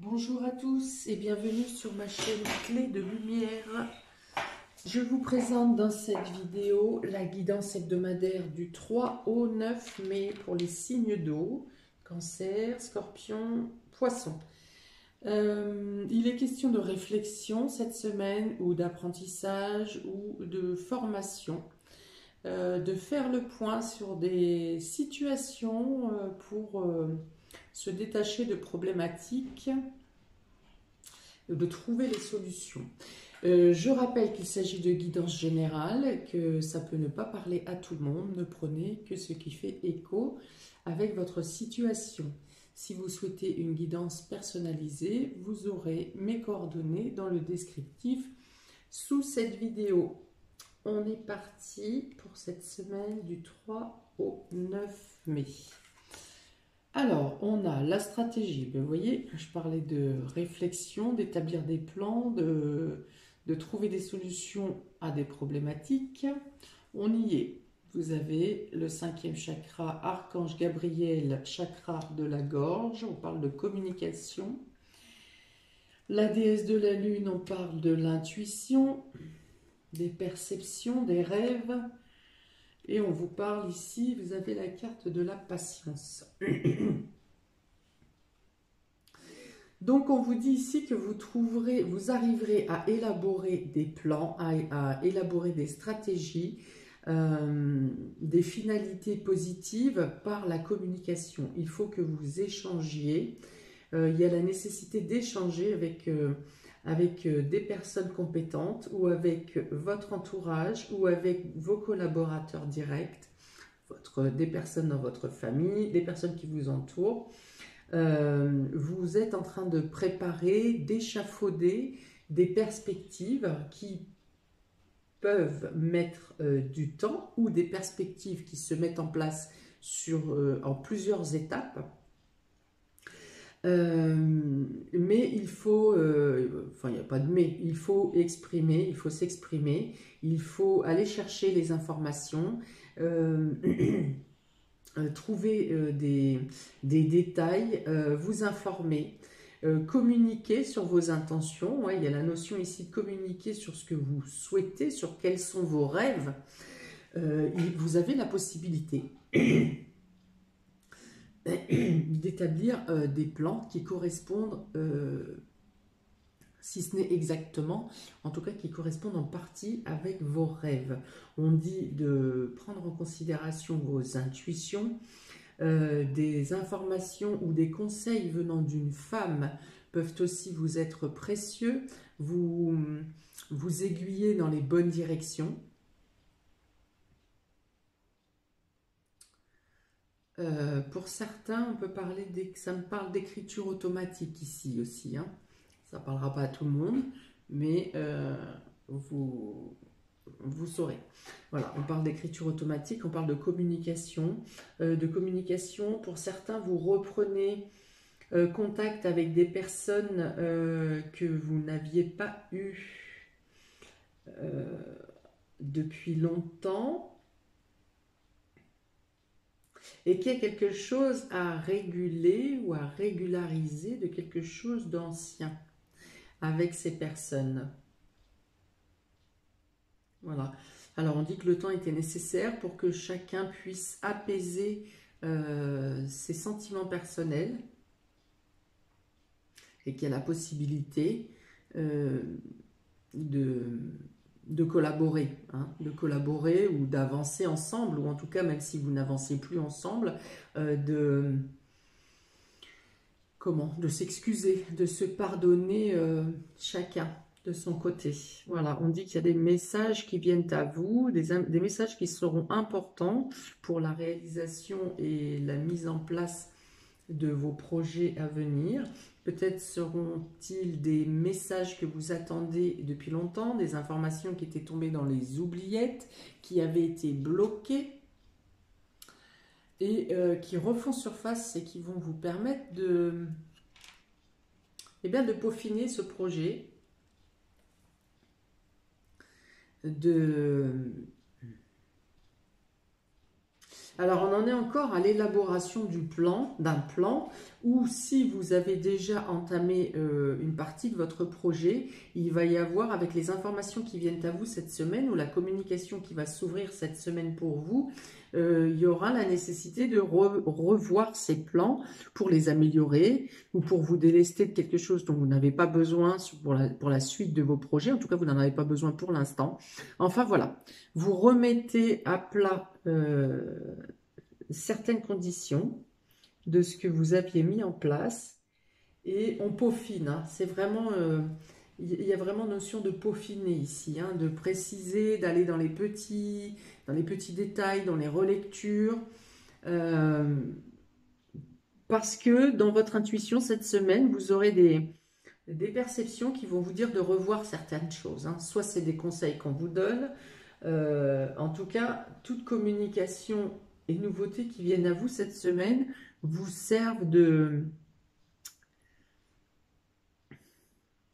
Bonjour à tous et bienvenue sur ma chaîne Clé de Lumière. Je vous présente dans cette vidéo la guidance hebdomadaire du 3 au 9 mai pour les signes d'eau, Cancer, Scorpion, Poisson. Il est question de réflexion cette semaine ou d'apprentissage ou de formation, de faire le point sur des situations pour se détacher de problématiques, de trouver les solutions. Je rappelle qu'il s'agit de guidance générale, que ça peut ne pas parler à tout le monde, ne prenez que ce qui fait écho avec votre situation. Si vous souhaitez une guidance personnalisée, vous aurez mes coordonnées dans le descriptif sous cette vidéo. On est parti pour cette semaine du 3 au 9 mai. Alors, on a la stratégie. Vous voyez, je parlais de réflexion, d'établir des plans, de trouver des solutions à des problématiques. On y est. Vous avez le 5e chakra, Archange Gabriel, chakra de la gorge. On parle de communication. La déesse de la lune, on parle de l'intuition, des perceptions, des rêves. Et on vous parle ici, vous avez la carte de la patience. Donc on vous dit ici que vous arriverez à élaborer des plans, à élaborer des stratégies, des finalités positives par la communication. Il faut que vous échangiez. Il y a la nécessité d'échanger avec des personnes compétentes ou avec votre entourage ou avec vos collaborateurs directs, des personnes dans votre famille, des personnes qui vous entourent. Vous êtes en train de préparer, d'échafauder des perspectives qui peuvent mettre du temps ou des perspectives qui se mettent en place en plusieurs étapes. Mais il faut, enfin il n'y a pas de mais, il faut exprimer, il faut s'exprimer, il faut aller chercher les informations, trouver des détails, vous informer, communiquer sur vos intentions. Ouais, il y a la notion ici de communiquer sur ce que vous souhaitez, sur quels sont vos rêves. Vous avez la possibilité d'établir des plans qui correspondent, si ce n'est exactement, en tout cas qui correspondent en partie avec vos rêves. On dit de prendre en considération vos intuitions, des informations ou des conseils venant d'une femme peuvent aussi vous être précieux, vous aiguiller dans les bonnes directions. Pour certains, on peut parler, ça me parle d'écriture automatique ici aussi. Hein. Ça ne parlera pas à tout le monde, mais vous saurez. Voilà, on parle d'écriture automatique, on parle de communication. Pour certains, vous reprenez contact avec des personnes que vous n'aviez pas eu depuis longtemps. Et qu'il y a quelque chose à réguler ou à régulariser de quelque chose d'ancien avec ces personnes. Voilà. Alors on dit que le temps était nécessaire pour que chacun puisse apaiser ses sentiments personnels et qu'il y a la possibilité de collaborer, hein, de collaborer ou d'avancer ensemble, ou en tout cas, même si vous n'avancez plus ensemble, de s'excuser, de se pardonner chacun de son côté. Voilà, on dit qu'il y a des messages qui viennent à vous, des messages qui seront importants pour la réalisation et la mise en place de vos projets à venir. Peut-être seront-ils des messages que vous attendez depuis longtemps, des informations qui étaient tombées dans les oubliettes, qui avaient été bloquées et qui refont surface et qui vont vous permettre de peaufiner ce projet, Alors, on en est encore à l'élaboration d'un plan, ou si vous avez déjà entamé une partie de votre projet, il va y avoir, avec les informations qui viennent à vous cette semaine, ou la communication qui va s'ouvrir cette semaine pour vous, il y aura la nécessité de revoir ces plans pour les améliorer, ou pour vous délester de quelque chose dont vous n'avez pas besoin pour la suite de vos projets. En tout cas, vous n'en avez pas besoin pour l'instant. Enfin, voilà. Vous remettez à plat certaines conditions de ce que vous aviez mis en place et on peaufine. Hein. C'est vraiment, il y a vraiment notion de peaufiner ici, hein, de préciser, d'aller dans les petits détails, dans les relectures. Parce que dans votre intuition cette semaine, vous aurez des perceptions qui vont vous dire de revoir certaines choses. Hein. Soit c'est des conseils qu'on vous donne. En tout cas, toute communication et nouveautés qui viennent à vous cette semaine vous servent de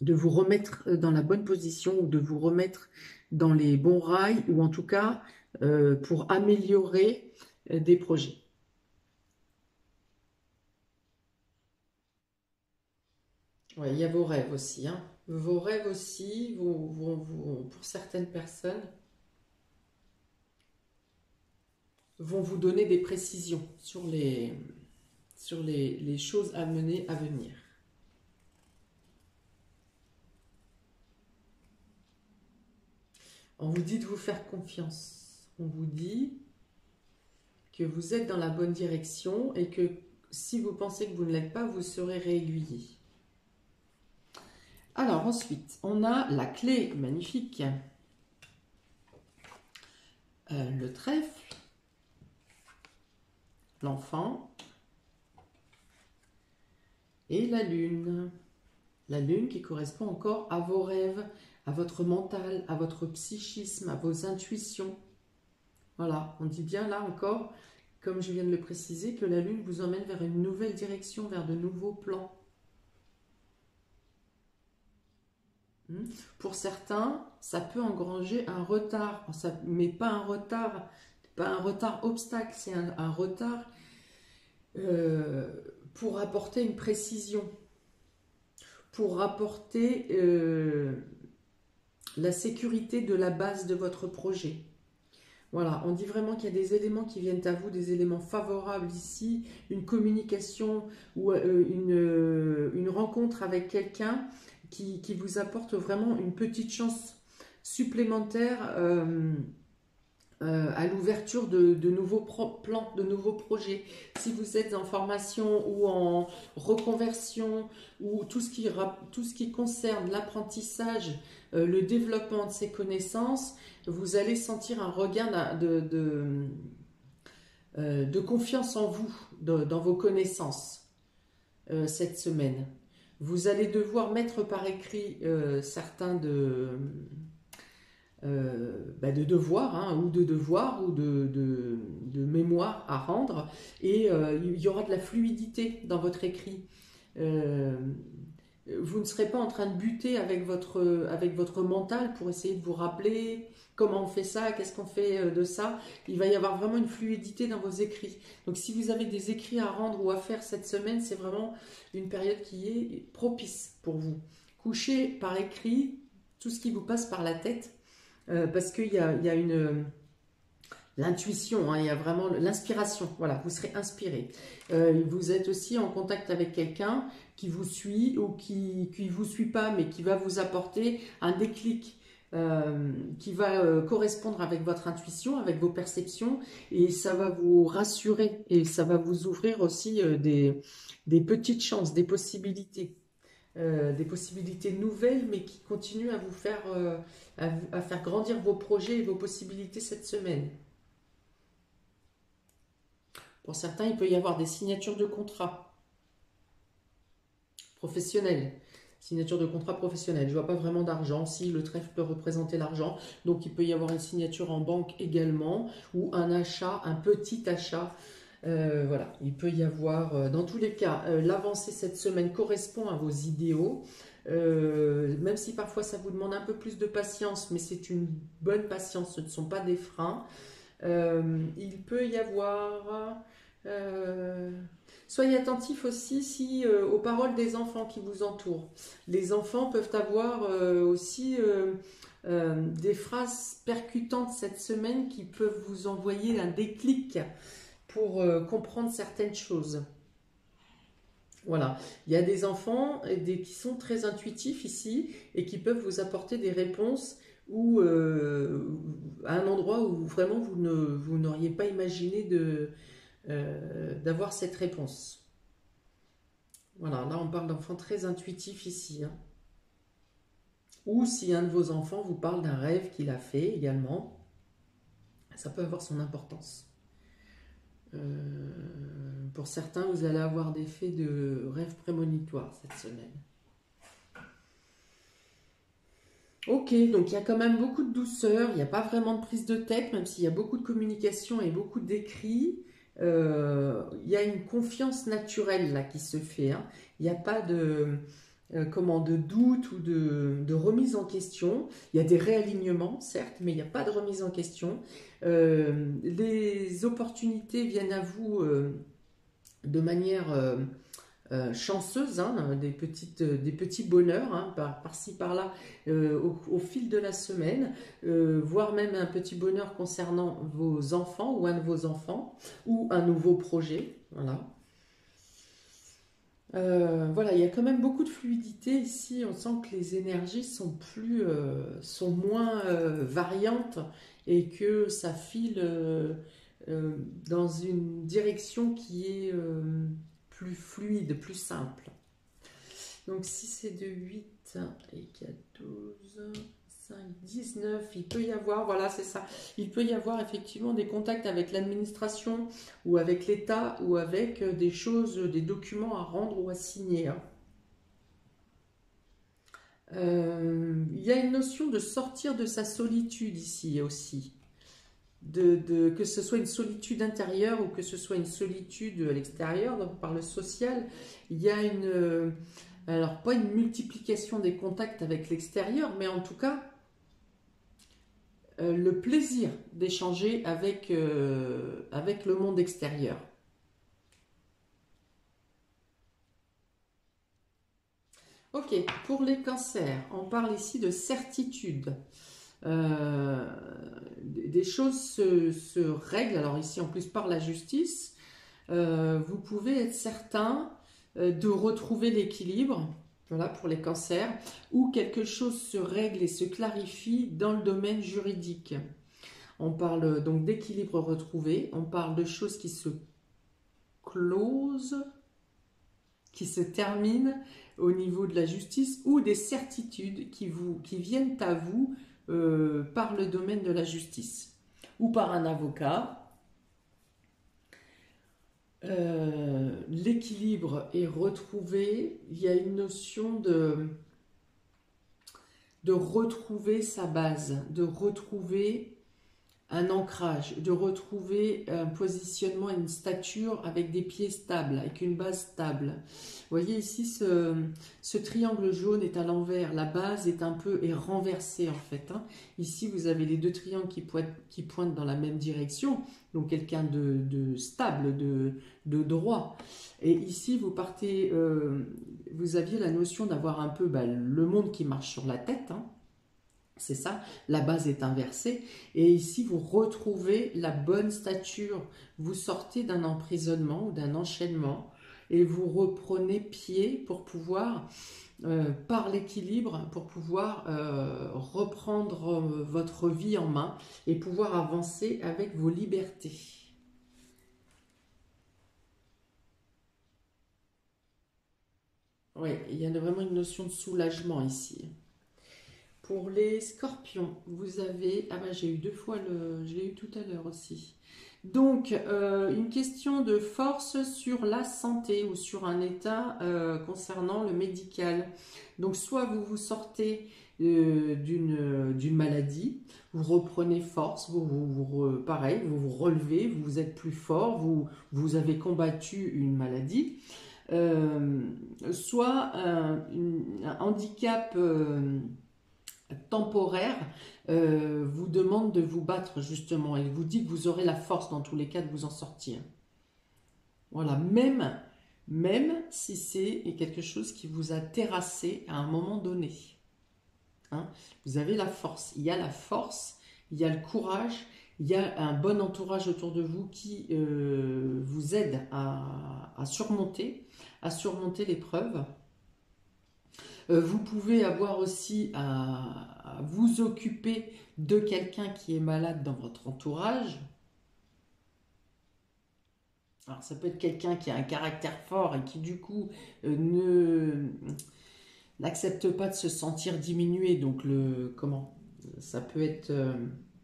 vous remettre dans la bonne position ou de vous remettre dans les bons rails ou en tout cas pour améliorer des projets. Ouais, il y a vos rêves aussi. Hein. Vos rêves aussi, pour certaines personnes, vont vous donner des précisions sur les choses à mener à venir. On vous dit de vous faire confiance. On vous dit que vous êtes dans la bonne direction et que si vous pensez que vous ne l'êtes pas, vous serez réaiguillé. Alors ensuite, on a la clé magnifique, le trèfle, l'enfant et la lune. La lune qui correspond encore à vos rêves, à votre mental, à votre psychisme, à vos intuitions. Voilà, on dit bien là encore, comme je viens de le préciser, que la lune vous emmène vers une nouvelle direction, vers de nouveaux plans. Pour certains, ça peut engranger un retard, mais pas un retard obstacle, c'est un retard pour apporter une précision, pour apporter la sécurité de la base de votre projet. Voilà, on dit vraiment qu'il y a des éléments qui viennent à vous, des éléments favorables ici, une communication ou une rencontre avec quelqu'un qui vous apporte vraiment une petite chance supplémentaire à l'ouverture de nouveaux plans, de nouveaux projets. Si vous êtes en formation ou en reconversion ou tout ce qui concerne l'apprentissage, le développement de ses connaissances, vous allez sentir un regain de confiance en vous, dans vos connaissances cette semaine. Vous allez devoir mettre par écrit certains de devoirs, hein, ou de mémoire à rendre, et il y aura de la fluidité dans votre écrit. Vous ne serez pas en train de buter avec votre mental pour essayer de vous rappeler comment on fait ça, qu'est-ce qu'on fait de ça. Il va y avoir vraiment une fluidité dans vos écrits. Donc si vous avez des écrits à rendre ou à faire cette semaine, c'est vraiment une période qui est propice pour vous. Couchez par écrit tout ce qui vous passe par la tête, parce qu'il y a l'intuition, hein, il y a vraiment l'inspiration. Voilà, vous serez inspiré. Vous êtes aussi en contact avec quelqu'un qui vous suit ou qui ne vous suit pas, mais qui va vous apporter un déclic qui va correspondre avec votre intuition, avec vos perceptions, et ça va vous rassurer et ça va vous ouvrir aussi des petites chances, des possibilités nouvelles, mais qui continuent à vous faire à faire grandir vos projets et vos possibilités cette semaine. Pour certains, il peut y avoir des signatures de contrats professionnels. Signature de contrat professionnel. Je ne vois pas vraiment d'argent. Si, le trèfle peut représenter l'argent. Donc, il peut y avoir une signature en banque également. Ou un achat, un petit achat. Voilà, il peut y avoir... dans tous les cas, l'avancée cette semaine correspond à vos idéaux. Même si parfois ça vous demande un peu plus de patience, mais c'est une bonne patience. Ce ne sont pas des freins. Il peut y avoir... soyez attentifs aussi si, aux paroles des enfants qui vous entourent. Les enfants peuvent avoir aussi des phrases percutantes cette semaine qui peuvent vous envoyer un déclic pour comprendre certaines choses. Voilà, il y a des enfants qui sont très intuitifs ici et qui peuvent vous apporter des réponses ou à un endroit où vraiment vous n'auriez pas imaginé d'avoir cette réponse. Voilà, là on parle d'enfants très intuitifs ici, hein. Ou si un de vos enfants vous parle d'un rêve qu'il a fait également, ça peut avoir son importance. Pour certains, vous allez avoir des faits de rêves prémonitoires cette semaine. Ok, donc il y a quand même beaucoup de douceur, il n'y a pas vraiment de prise de tête, même s'il y a beaucoup de communication et beaucoup d'écrits. Il y a une confiance naturelle là qui se fait, hein. Il n'y a pas de doute ou de remise en question. Il y a des réalignements, certes, mais il n'y a pas de remise en question. Les opportunités viennent à vous de manière chanceuse, hein, des petits bonheurs, hein, par-ci, par-là, au fil de la semaine, voire même un petit bonheur concernant vos enfants ou un de vos enfants, ou un nouveau projet, voilà. Voilà, il y a quand même beaucoup de fluidité ici. On sent que les énergies sont moins variantes et que ça file dans une direction qui est plus fluide, plus simple. Donc si c'est de 8 et 14, 5, 19, il peut y avoir, voilà, c'est ça, il peut y avoir effectivement des contacts avec l'administration ou avec l'État ou avec des choses, des documents à rendre ou à signer, hein. Il y a une notion de sortir de sa solitude ici aussi. Que ce soit une solitude intérieure ou que ce soit une solitude à l'extérieur, donc par le social, il y a alors pas une multiplication des contacts avec l'extérieur, mais en tout cas, le plaisir d'échanger avec le monde extérieur. Ok, pour les cancers, on parle ici de certitude. Des choses se règlent, alors ici en plus par la justice. Vous pouvez être certain de retrouver l'équilibre, voilà, pour les cancers, ou quelque chose se règle et se clarifie dans le domaine juridique. On parle donc d'équilibre retrouvé, on parle de choses qui se closent, qui se terminent au niveau de la justice, ou des certitudes qui viennent à vous par le domaine de la justice, ou par un avocat. L'équilibre est retrouvé, il y a une notion de retrouver sa base, de retrouver un ancrage, de retrouver un positionnement, une stature avec des pieds stables, avec une base stable. Vous voyez ici, ce triangle jaune est à l'envers, la base est renversée en fait, hein. Ici, vous avez les deux triangles qui pointent dans la même direction, donc quelqu'un de stable, de droit. Et ici, vous aviez la notion d'avoir un peu le monde qui marche sur la tête, hein. C'est ça, la base est inversée. Et ici, vous retrouvez la bonne stature. Vous sortez d'un emprisonnement ou d'un enchaînement et vous reprenez pied pour pouvoir, par l'équilibre, pour pouvoir reprendre votre vie en main et pouvoir avancer avec vos libertés. Oui, il y a vraiment une notion de soulagement ici. Pour les scorpions, vous avez... Ah ben j'ai eu 2 fois je l'ai eu tout à l'heure aussi. Donc, une question de force sur la santé ou sur un état concernant le médical. Donc, soit vous sortez d'une maladie, vous reprenez force, pareil, vous vous relevez, vous êtes plus fort, vous avez combattu une maladie. Soit un handicap... temporaire vous demande de vous battre justement et vous dit que vous aurez la force dans tous les cas de vous en sortir. Voilà, même si c'est quelque chose qui vous a terrassé à un moment donné. Hein, vous avez la force, il y a la force, il y a le courage, il y a un bon entourage autour de vous qui vous aide à surmonter l'épreuve. Vous pouvez avoir aussi à vous occuper de quelqu'un qui est malade dans votre entourage. Alors ça peut être quelqu'un qui a un caractère fort et qui du coup n'accepte pas de se sentir diminué. Donc ça peut être,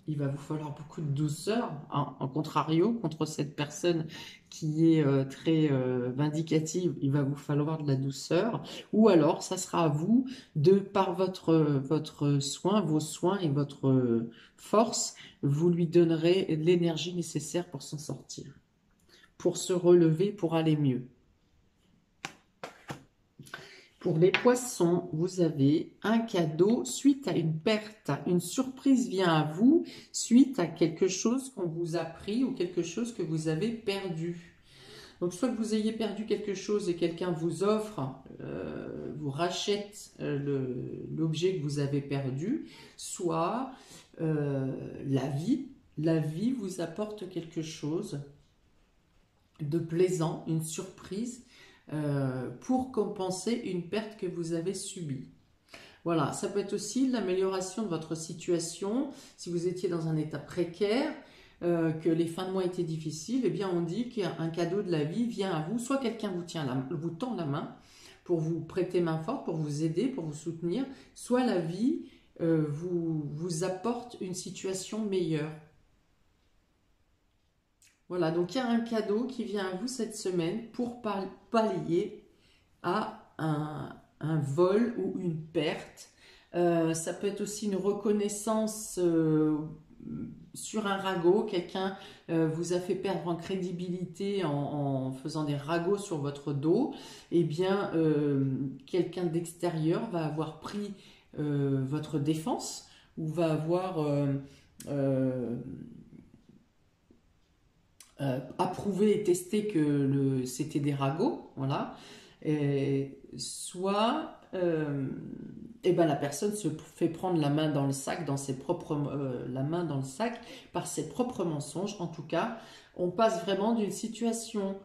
il va vous falloir beaucoup de douceur en contrario contre cette personne qui est très vindicative. Il va vous falloir de la douceur. Ou alors ça sera à vous de par votre soin, vos soins et votre force, vous lui donnerez l'énergie nécessaire pour s'en sortir, pour se relever, pour aller mieux. Pour les poissons, vous avez un cadeau suite à une perte. Une surprise vient à vous suite à quelque chose qu'on vous a pris ou quelque chose que vous avez perdu. Donc, soit que vous ayez perdu quelque chose et quelqu'un vous offre, vous rachète l'objet que vous avez perdu, soit la vie vous apporte quelque chose de plaisant, une surprise, pour compenser une perte que vous avez subie. Voilà, ça peut être aussi l'amélioration de votre situation. Si vous étiez dans un état précaire, que les fins de mois étaient difficiles, eh bien on dit qu'un cadeau de la vie vient à vous. Soit quelqu'un vous tend la main pour vous prêter main forte, pour vous aider, pour vous soutenir, soit la vie vous apporte une situation meilleure. Voilà, donc il y a un cadeau qui vient à vous cette semaine pour pallier à un vol ou une perte. Ça peut être aussi une reconnaissance sur un ragot. Quelqu'un vous a fait perdre en crédibilité en faisant des ragots sur votre dos. Eh bien, quelqu'un d'extérieur va avoir pris votre défense ou va avoir approuvé et testé que c'était des ragots, voilà. Et soit la personne se fait prendre la main dans le sac, la main dans le sac par ses propres mensonges. En tout cas, on passe vraiment d'une situation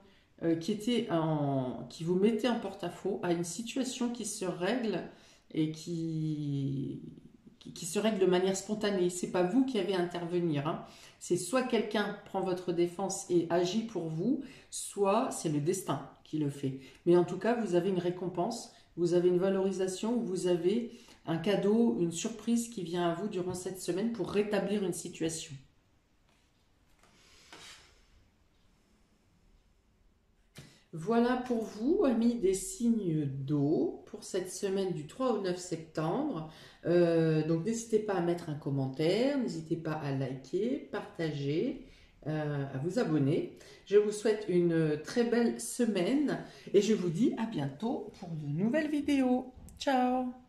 qui vous mettait en porte-à-faux à une situation qui se règle et qui se règle de manière spontanée. C'est pas vous qui avez à intervenir, hein. C'est soit quelqu'un prend votre défense et agit pour vous, soit c'est le destin qui le fait. Mais en tout cas, vous avez une récompense, vous avez une valorisation, vous avez un cadeau, une surprise qui vient à vous durant cette semaine pour rétablir une situation. Voilà pour vous, amis des signes d'eau, pour cette semaine du 3 au 9 septembre. Donc n'hésitez pas à mettre un commentaire, n'hésitez pas à liker, partager, à vous abonner. Je vous souhaite une très belle semaine et je vous dis à bientôt pour de nouvelles vidéos. Ciao!